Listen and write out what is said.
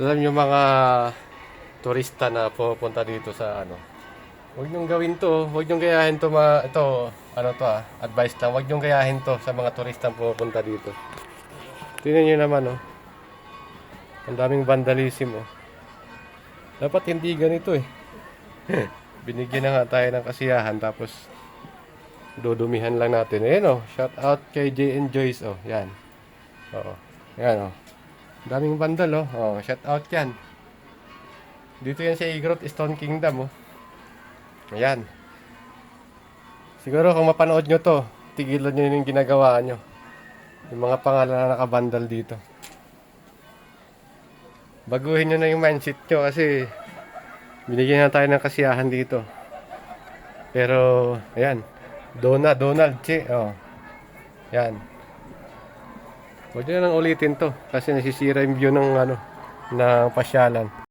Alam niyo mga turista na pupunta dito sa ano. Huwag niyong gawin to. Huwag niyong gayahin to ito, ano to advice lang. Huwag niyong gayahin to sa mga turista na pupunta dito. Tingnan niyo naman oh. Ang daming vandalism oh. Dapat hindi ganito eh. Binigyan na nga tayo ng kasiyahan tapos dudumihan lang natin. Ayan oh. Shout out kay JN Joyce oh. Yan. Oo. Yan oh. Daming vandal oh. Oh, shout out yan. Dito yan sa Igrot Stone Kingdom oh. Ayan. Siguro kung mapanood nyo to, tigilan nyo yung ginagawa nyo. Yung mga pangalan na nakabandal dito. Baguhin nyo na yung mindset nyo kasi binigyan na tayo ng kasiyahan dito. Pero, ayan. Donald, che. Oh. Ayan. Huwag nyo nang ulitin to kasi nasisira yung view ng, ng pasyalan.